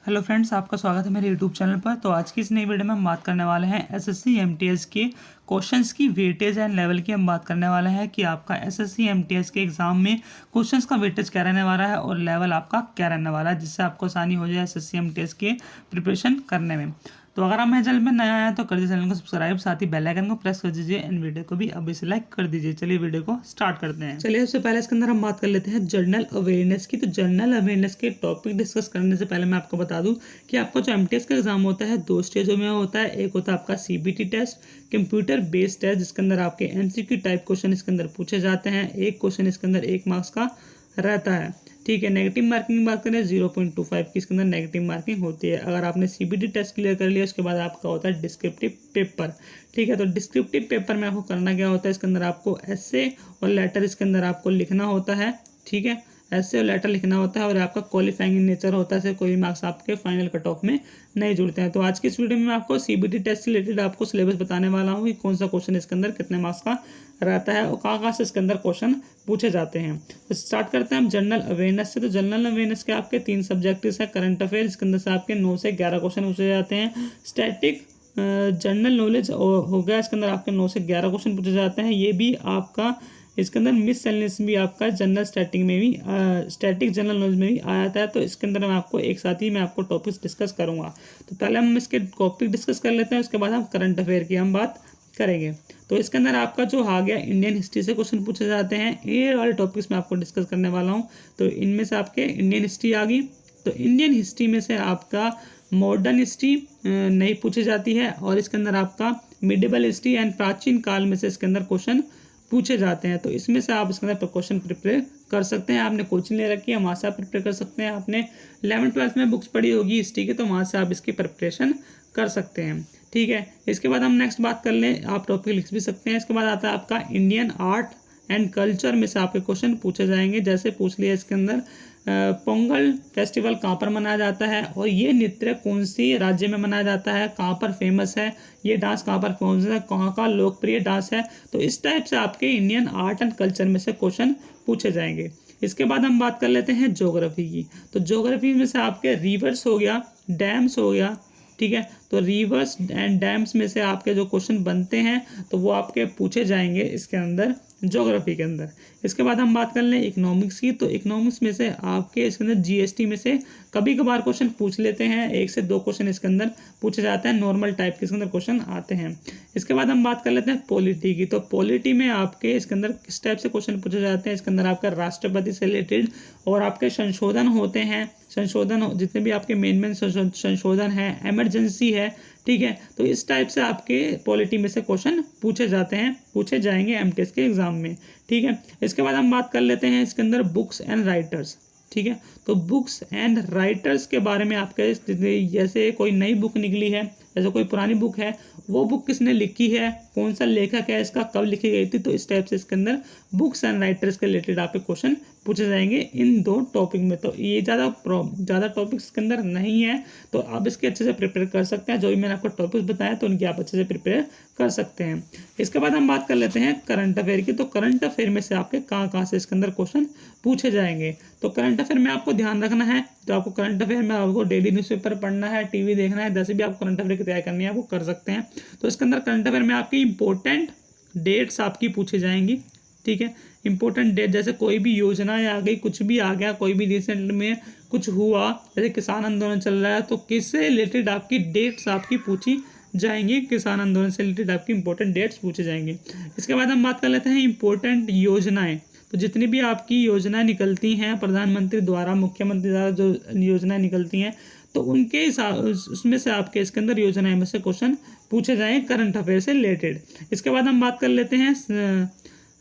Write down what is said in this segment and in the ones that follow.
Hello friends, आपका स्वागत है मेरे यूट्यूब चैनल पर। तो आज की इस नई वीडियो में हम बात करने वाले हैं एसएससी एमटीएस के क्वेश्चंस की वेटेज एंड लेवल की। हम बात करने वाले हैं कि आपका एसएससी एमटीएस के एग्जाम में क्वेश्चंस का वेटेज क्या रहने वाला है और लेवल आपका क्या रहने वाला है, जिससे आपको आसानी हो जाए एसएससी एमटीएस के प्रिपरेशन करने में। तो अगर आप मेरे चैनल में नया आया तो कर दीजिए चैनल को सब्सक्राइब, साथ ही बेल आइकन को प्रेस कर दीजिए एंड वीडियो को भी अभी से लाइक कर दीजिए। चलिए वीडियो को स्टार्ट करते हैं। चलिए सबसे पहले इसके अंदर हम बात कर लेते हैं जनरल अवेयरनेस की। तो जनरल अवेयरनेस के टॉपिक डिस्कस करने से पहले मैं आपको बता दूं कि आपका जो एमटीएस का एग्जाम होता है दो स्टेजों में होता है। एक होता है आपका CBT test, computer based test, जिसके अंदर आपके एमसीक्यू टाइप क्वेश्चन इसके अंदर पूछे जाते हैं। एक क्वेश्चन इसके अंदर 1 मार्क्स का रहता है। ठीक है, नेगेटिव मार्किंग की बात करें 0.25 की इसके अंदर नेगेटिव मार्किंग होती है। अगर आपने सीबीटी टेस्ट क्लियर कर लिया उसके बाद आपका होता है डिस्क्रिप्टिव पेपर। ठीक है, तो डिस्क्रिप्टिव पेपर में आपको करना क्या होता है, इसके अंदर आपको एसे और लेटर इसके अंदर आपको लिखना होता है। ठीक है, ऐसे और लेटर लिखना होता है और आपका क्वालिफाइंग इन नेचर होता है, से कोई मार्क्स आपके फाइनल कट ऑफ में नहीं जुड़ते हैं। तो आज की इस वीडियो में मैं आपको सीबीटी टेस्ट से रिलेटेड आपको सिलेबस बताने वाला हूँ कि कौन सा क्वेश्चन इसके अंदर कितने मार्क्स का रहता है और कहाँ से इसके अंदर क्वेश्चन पूछे जाते हैं। तो स्टार्ट करते हैं हम जनरल अवेयरनेस से। तो जनरल अवेयरनेस के आपके 3 सब्जेक्टिव्स है। करंट अफेयर, इसके अंदर से आपके 9 से 11 क्वेश्चन पूछे जाते हैं। स्टैटिक जनरल नॉलेज हो गया, इसके अंदर आपके 9 से 11 क्वेश्चन पूछे जाते हैं। ये भी आपका इसके अंदर मिससेलेनियस भी आपका जनरल स्टैटिक जनरल नॉलेज में भी आ जाता है। तो इसके अंदर मैं आपको एक साथ ही मैं आपको टॉपिक्स डिस्कस करूंगा। तो पहले हम इसके टॉपिक डिस्कस कर लेते हैं, उसके बाद हम करंट अफेयर की हम बात करेंगे। तो इसके अंदर आपका जो आ गया इंडियन हिस्ट्री से क्वेश्चन पूछे जाते हैं। ये वाले टॉपिक्स मैं आपको डिस्कस करने वाला हूँ। तो इनमें से आपके इंडियन हिस्ट्री आ गई। तो इंडियन हिस्ट्री में से आपका मॉडर्न हिस्ट्री नहीं पूछी जाती है और इसके अंदर आपका मिडिवल हिस्ट्री एंड प्राचीन काल में से इसके अंदर क्वेश्चन पूछे जाते हैं। तो इसमें से आप इसके अंदर क्वेश्चन प्रिपेयर कर सकते हैं। आपने कोचिंग ले रखी है, वहाँ से आप प्रिपेयर कर सकते हैं। आपने 11th-12th में बुक्स पढ़ी होगी हिस्ट्री की, तो वहाँ से आप इसकी प्रिपरेशन कर सकते हैं। ठीक है, इसके बाद हम नेक्स्ट बात कर लें, आप टॉपिक लिख भी सकते हैं। इसके बाद आता है आपका इंडियन आर्ट एंड कल्चर में से आपके क्वेश्चन पूछे जाएंगे। जैसे पूछ लिया इसके अंदर पोंगल फेस्टिवल कहाँ पर मनाया जाता है और ये नृत्य कौन सी राज्य में मनाया जाता है, कहाँ पर फेमस है, ये डांस कहाँ पर फेमस है, कहाँ का लोकप्रिय डांस है। तो इस टाइप से आपके इंडियन आर्ट एंड कल्चर में से क्वेश्चन पूछे जाएंगे। इसके बाद हम बात कर लेते हैं ज्योग्राफी की। तो ज्योग्राफी में से आपके रिवर्स हो गया, डैम्स हो गया। ठीक है, तो रिवर्स एंड डैम्स में से आपके जो क्वेश्चन बनते हैं तो वो आपके पूछे जाएंगे इसके अंदर ज्योग्राफी के अंदर। इसके बाद हम बात कर लें इकोनॉमिक्स की। तो इकोनॉमिक्स में से आपके इसके अंदर जीएसटी में से कभी कभार क्वेश्चन पूछ लेते हैं, 1 से 2 क्वेश्चन इसके अंदर पूछे जाते हैं, नॉर्मल टाइप के इसके अंदर क्वेश्चन आते हैं। इसके बाद हम बात कर लेते हैं पॉलिटी की। तो पॉलिटी में आपके इसके अंदर किस टाइप से क्वेश्चन पूछे जाते हैं, इसके अंदर आपका राष्ट्रपति से रिलेटेड और आपके संशोधन होते हैं, संशोधन जितने भी आपके मेन संशोधन है, इमरजेंसी है। ठीक है, तो इस टाइप से आपके पॉलिटी में से क्वेश्चन पूछे जाते हैं, पूछे जाएंगे एमटीएस के एग्जाम में। ठीक है, इसके बाद हम बात कर लेते हैं इसके अंदर बुक्स एंड राइटर्स। ठीक है, तो बुक्स एंड राइटर्स के बारे में आपके जैसे कोई नई बुक निकली है, जैसे कोई पुरानी बुक है, वो बुक किसने लिखी है, कौन सा लेखक है, इसका कब लिखी गई थी। तो इस टाइप से इसके अंदर बुक्स एंड राइटर्स के रिलेटेड आपके क्वेश्चन पूछे जाएंगे इन 2 टॉपिक में। तो ये ज़्यादा टॉपिक्स के अंदर नहीं है, तो आप इसके अच्छे से प्रिपेयर कर सकते हैं। जो भी मैंने आपको टॉपिक्स बताया तो उनकी आप अच्छे से प्रिपेयर कर सकते हैं। इसके बाद हम बात कर लेते हैं करंट अफेयर की। तो करंट अफेयर में से आपके कहाँ से इसके अंदर क्वेश्चन पूछे जाएंगे। तो करंट अफेयर में आपको ध्यान रखना है, तो आपको करंट अफेयर में आपको डेली न्यूज़पेपर पढ़ना है, टीवी देखना है, जैसे भी आपको करंट अफेयर की तैयारी करनी है वो कर सकते हैं। तो इसके अंदर करंट अफेयर में आपकी इंपॉर्टेंट डेट्स आपकी पूछी जाएंगी। ठीक है, इंपॉर्टेंट डेट, जैसे कोई भी योजना आ गई, कुछ भी आ गया, कोई भी रिसेंट में कुछ हुआ, जैसे किसान आंदोलन चल रहा है, तो किससे रिलेटेड आपकी डेट्स आपकी पूछी जाएंगी, किसान आंदोलन से रिलेटेड आपकी इंपॉर्टेंट डेट्स पूछे जाएंगे। इसके बाद हम बात कर लेते हैं इंपॉर्टेंट योजनाएं। तो जितनी भी आपकी योजनाएं निकलती हैं प्रधानमंत्री द्वारा, मुख्यमंत्री द्वारा जो योजनाएं निकलती हैं, तो उनके हिसाब उसमें से आपके इसके अंदर योजनाएं में से क्वेश्चन पूछे जाएंगे करंट अफेयर से रिलेटेड। इसके बाद हम बात कर लेते हैं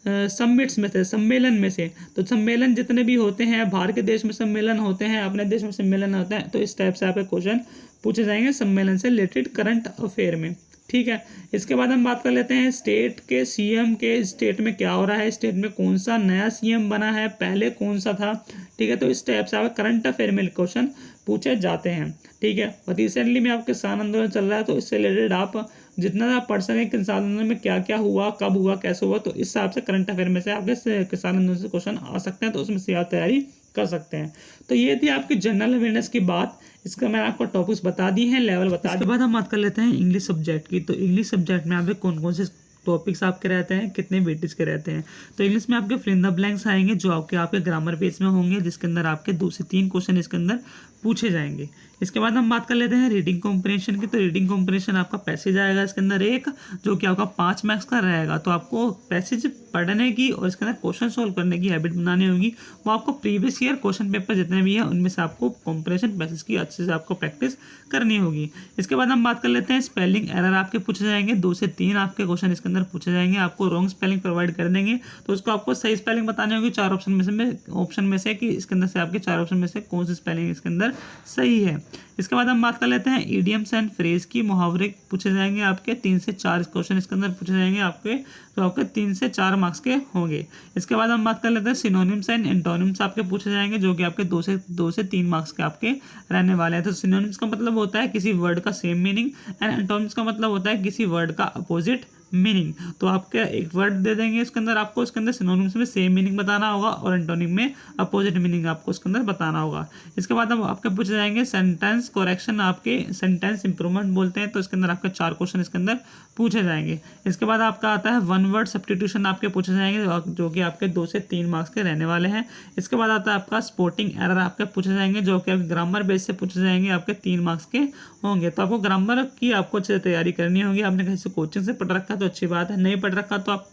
समिट्स में से, सम्मेलन में से। तो सम्मेलन जितने भी होते हैं, बाहर के देश में सम्मेलन होते हैं, अपने देश में सम्मेलन होते हैं, तो इस टाइप से आपके क्वेश्चन पूछे जाएंगे सम्मेलन से रिलेटेड करंट अफेयर में। ठीक है, इसके बाद हम बात कर लेते हैं स्टेट के सीएम के, स्टेट में क्या हो रहा है, स्टेट में कौन सा नया सीएम बना है, पहले कौन सा था। ठीक है, तो इस टाइप से आप करंट अफेयर में क्वेश्चन पूछे जाते हैं। ठीक है, और रिसेंटली में आपके किसान आंदोलन चल रहा है, तो इससे रिलेटेड आप जितना आप पढ़ सकें कि किसान आंदोलन में क्या क्या हुआ, कब हुआ, कैसे हुआ, तो इस हिसाब से करंट अफेयर में से आपके किसान आंदोलन से क्वेश्चन आ सकते हैं, तो उसमें से आप तैयारी कर सकते हैं। तो ये थी आपकी जनरल अवेयरनेस की बात। इसका मैंने आपको टॉपिक्स बता दिए हैं, लेवल बता दिए। इसके बाद हम बात कर लेते हैं इंग्लिश सब्जेक्ट की। तो इंग्लिश सब्जेक्ट में आपके कौन कौन से टॉपिक्स आपके रहते हैं, कितने वेटेज के रहते हैं। तो इंग्लिश में आपके फिल इन द ब्लैंक्स आएंगे जो आपके ग्रामर बेस में होंगे, जिसके अंदर आपके 2 से 3 क्वेश्चन इसके अंदर पूछे जाएंगे। इसके बाद हम बात कर लेते हैं रीडिंग कॉम्प्रिहेंशन की। तो रीडिंग कॉम्प्रिहेंशन आपका पैसेज आएगा इसके अंदर एक, जो कि आपका 5 मार्क्स का रहेगा। तो आपको पैसेज पढ़ने की और इसके अंदर क्वेश्चन सोल्व करने की हैबिट बनानी होगी। वो आपको प्रीवियस ईयर क्वेश्चन पेपर जितने भी हैं उनमें से आपको कॉम्प्रिहेंशन पैसेज की अच्छे से आपको प्रैक्टिस करनी होगी। इसके बाद हम बात कर लेते हैं स्पेलिंग एरर आपके पूछे जाएंगे। 2 से 3 आपके क्वेश्चन इसके अंदर पूछे जाएंगे। आपको रॉन्ग स्पेलिंग प्रोवाइड कर देंगे, तो उसको आपको सही स्पेलिंग बतानी होगी 4 ऑप्शन में से कि इसके अंदर से आपके 4 ऑप्शन में से कौन सी स्पेलिंग इसके अंदर सही है। इसके बाद हम बात कर लेते हैं इडियम्स एंड फ्रेज की। मुहावरे पूछे जाएंगे आपके 3 से 4 क्वेश्चन इसके अंदर पूछे जाएंगे आपके, तो आपके 3 से 4 मार्क्स के होंगे। इसके बाद हम बात कर लेते हैं सिनोनिम्स एंड एंटोनिम्स आपके पूछे जाएंगे, जो कि आपके 2 से 3 मार्क्स के आपके रहने वाले हैं। तो सिनोनिम्स का मतलब होता है किसी वर्ड का सेम मीनिंग, एंड एंटोनिम्स का मतलब होता है किसी वर्ड का अपोजिट मीनिंग। तो आपके एक वर्ड दे देंगे इसके अंदर, आपको इसके अंदर सिनोनिम्स में सेम मीनिंग बताना होगा और एंटोनिम में अपोजिट मीनिंग आपको इसके अंदर बताना होगा। इसके बाद हम आपके पूछे जाएंगे सेंटेंस करेक्शन, आपके सेंटेंस इंप्रूवमेंट बोलते हैं, तो इसके अंदर आपके 4 क्वेश्चन इसके अंदर पूछे जाएंगे। इसके बाद आपका आता है 1 वर्ड सब्स्टिट्यूशन आपके पूछे जाएंगे, जो कि आपके 2 से 3 मार्क्स के रहने वाले हैं। इसके बाद आता है आपका स्पोर्टिंग एरर आपके पूछे जाएंगे, जो कि आपके ग्रामर बेस से पूछे जाएंगे, आपके 3 मार्क्स के होंगे। तो आपको ग्रामर की आपको अच्छे से तैयारी करनी होगी। आपने कहीं से कोचिंग से पढ़ रखा तो अच्छी बात है, नहीं पढ़ रखा तो आप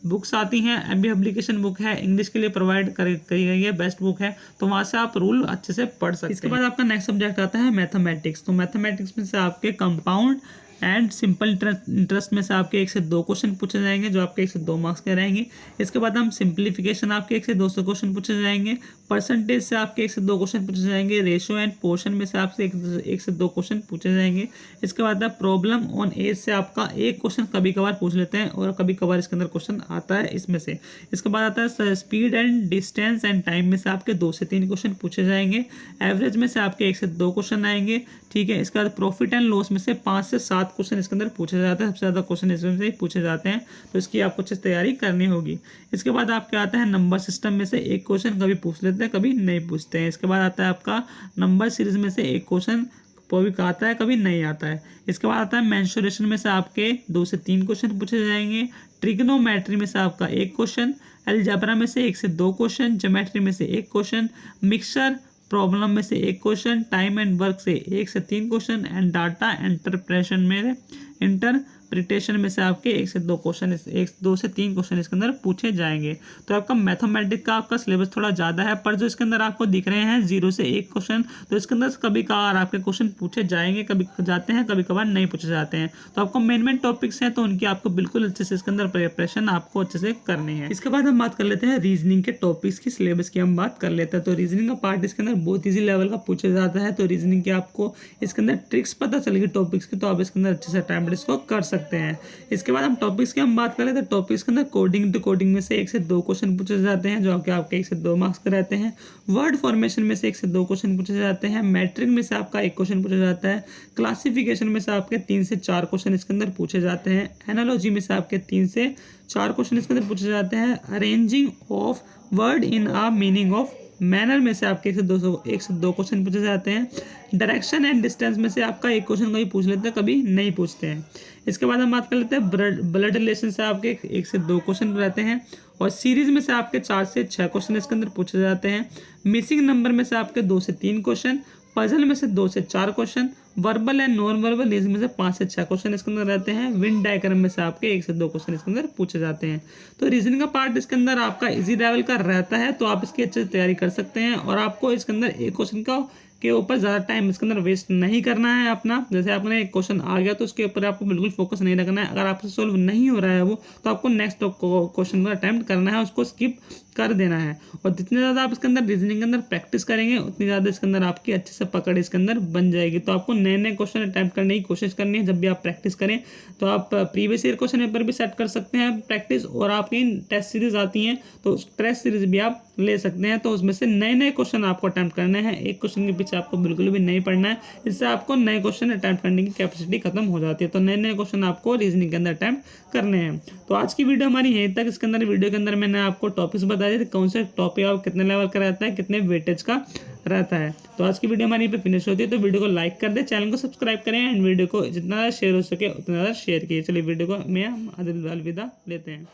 बुक्स आती हैं, एमबी एप्लीकेशन बुक है, इंग्लिश के लिए प्रोवाइड करी गई है, बेस्ट बुक है, तो वहाँ से आप रूल अच्छे से पढ़ सकते हैं। इसके बाद आपका नेक्स्ट सब्जेक्ट आता है मैथमेटिक्स। तो मैथमेटिक्स में से आपके कंपाउंड एंड सिंपल इंटरेस्ट में से आपके 1 से 2 क्वेश्चन पूछे जाएंगे, जो आपके 1 से 2 मार्क्स के रहेंगे। इसके बाद हम सिंप्लीफिकेशन आपके 1 से 200 क्वेश्चन पूछे जाएंगे। परसेंटेज से आपके 1 से 2 क्वेश्चन पूछे जाएंगे। रेशियो एंड पोर्शन में से आपसे 1 से 2 क्वेश्चन पूछे जाएंगे। इसके बाद प्रॉब्लम ऑन एज से आपका 1 क्वेश्चन कभी कभार पूछ लेते हैं और कभी कभार इसके अंदर क्वेश्चन आता है इसमें से। इसके बाद आता है speed and distance and time में से आपके 2 से 3 क्वेश्चन पूछे जाएंगे। एवरेज में से आपके 1 से 2 क्वेश्चन आएंगे, ठीक है। इसके बाद प्रॉफिट एंड लॉस में से 5 से 7 क्वेश्चन इसके अंदर पूछे जाते हैं। सबसे ज़्यादा क्वेश्चन इसमें से ही पूछे जाते हैं, तो इसकी आपको अच्छी तैयारी करनी होगी। इसके बाद आपके आता है नंबर सिस्टम में से 1 क्वेश्चन कभी पूछ लेते हैं, कभी नहीं पूछते हैं। इसके बाद आता है आपका नंबर सीरीज में से 1 क्वेश्चन कभी आता है, कभी नहीं आता है। इसके बाद आता है मेंसुरेशन में से आपके 2 से 3 क्वेश्चन पूछे जाएंगे। ट्रिग्नोमेट्री में से आपका 1 क्वेश्चन, अलजेब्रा में से 1 से 2 क्वेश्चन, ज्योमेट्री में से 1 क्वेश्चन, मिक्सचर प्रॉब्लम में से 1 क्वेश्चन, टाइम एंड वर्क से 1 से 3 क्वेश्चन, एंड डाटा इंटरप्रिटेशन में से आपके 1 से 2 क्वेश्चन, 2 से 3 क्वेश्चन इसके अंदर पूछे जाएंगे। तो आपका मैथमेटिक्स का आपका सिलेबस थोड़ा ज़्यादा है, पर जो इसके अंदर आपको दिख रहे हैं 0 से 1 क्वेश्चन, तो इसके अंदर कभी कभार आपके क्वेश्चन पूछे जाएंगे, कभी जाते हैं, कभी कभार नहीं पूछे जाते हैं। तो आपको मेन टॉपिक्स हैं, तो उनकी आपको बिल्कुल अच्छे से इसके अंदर प्रिपरेशन आपको अच्छे से करनी है। इसके बाद हम बात कर लेते हैं रीजनिंग के टॉपिक्स की, सिलेबस की हम बात कर लेते हैं। तो रीजनिंग का पार्ट इसके अंदर बहुत ईजी लेवल का पूछा जाता है। तो रीजनिंग के आपको इसके अंदर ट्रिक्स पता चलेगी टॉपिक्स की, तो आप इसके अंदर अच्छे से टाइम इसको कर सकते हैं। इसके बाद हम टॉपिक्स की हम बात करें तो टॉपिक्स के अंदर कोडिंग टू कोडिंग में से 1 से 2 क्वेश्चन पूछे जाते हैं, जो कि आपके 1 से 2 मार्क्स के रहते हैं। वर्ड फॉर्मेशन में से 1 से 2 क्वेश्चन पूछे जाते हैं। मैट्रिक में से आपका 1 क्वेश्चन पूछा जाता है। क्लासिफिकेशन में से आपके 3 से 4 क्वेश्चन इसके अंदर पूछे जाते हैं। एनालॉजी में से आपके 3 से 4 क्वेश्चन इसके अंदर पूछे जाते हैं। Arranging of word in a meaning of manner में से आपके 1 से 2 क्वेश्चन पूछे जाते हैं। डायरेक्शन एंड डिस्टेंस में से आपका 1 क्वेश्चन कभी पूछ लेते हैं, कभी नहीं पूछते हैं। इसके बाद हम बात कर लेते हैं ब्लड रिलेशन से आपके 1 से 2 क्वेश्चन रहते हैं। और सीरीज में से आपके 4 से 6 क्वेश्चन इसके अंदर पूछे जाते हैं। मिसिंग नंबर में से आपके 2 से 3 क्वेश्चन। पजल में से 2 से 4 question. Verbal and non verbal इसमें से 5 से 6 क्वेश्चन इसके अंदर रहते हैं। विन डायग्राम में से आपके 1 से 2 क्वेश्चन इसके अंदर पूछे जाते हैं। तो रीजनिंग का पार्ट इसके अंदर आपका इजी लेवल का रहता है, तो आप इसकी अच्छे से तैयारी कर सकते हैं। और आपको इसके अंदर एक क्वेश्चन के ऊपर ज़्यादा टाइम इसके अंदर वेस्ट नहीं करना है अपना। जैसे आपने एक क्वेश्चन आ गया तो उसके ऊपर आपको बिल्कुल फोकस नहीं रखना है। अगर आपसे सोल्व नहीं हो रहा है वो, तो आपको नेक्स्ट क्वेश्चन का अटैम्प्ट करना है, उसको स्किप कर देना है। और जितने ज़्यादा आप इसके अंदर रीजनिंग के अंदर प्रैक्टिस करेंगे, उतनी ज़्यादा इसके अंदर आपकी अच्छे से पकड़ इसके अंदर बन जाएगी। तो आपको नए नए क्वेश्चन अटैम्प्ट करने की कोशिश करनी है। जब भी आप प्रैक्टिस करें तो आप प्रीवियस ईयर क्वेश्चन पेपर भी सेट कर सकते हैं प्रैक्टिस, और आपकी टेस्ट सीरीज आती हैं तो टेस्ट सीरीज भी आप ले सकते हैं। तो उसमें से नए नए क्वेश्चन आपको अटैम्प्ट करने हैं। एक क्वेश्चन के पीछे पीछे आपको बिल्कुल भी नहीं पढ़ना है। इससे आपको नए क्वेश्चन अटैम्प्ट करने की कैपेसिटी खत्म हो जाती है। तो नए नए क्वेश्चन आपको रीजनिंग के अंदर अटैम्प्ट करने हैं। तो आज की वीडियो हमारी यहीं तक। इसके अंदर वीडियो के अंदर मैंने आपको टॉपिक्स बताए थे, कौन से टॉपिक और कितने लेवल का रहता है, कितने वेटेज का रहता है। तो आज की वीडियो हमारी यहाँ पे फिनिश होती है। तो वीडियो को लाइक कर दे, चैनल को सब्सक्राइब करें एंड वीडियो को जितना ज़्यादा शेयर हो सके उतना ज़्यादा शेयर कीजिए। चलिए वीडियो को मैं अलविदा लेते हैं।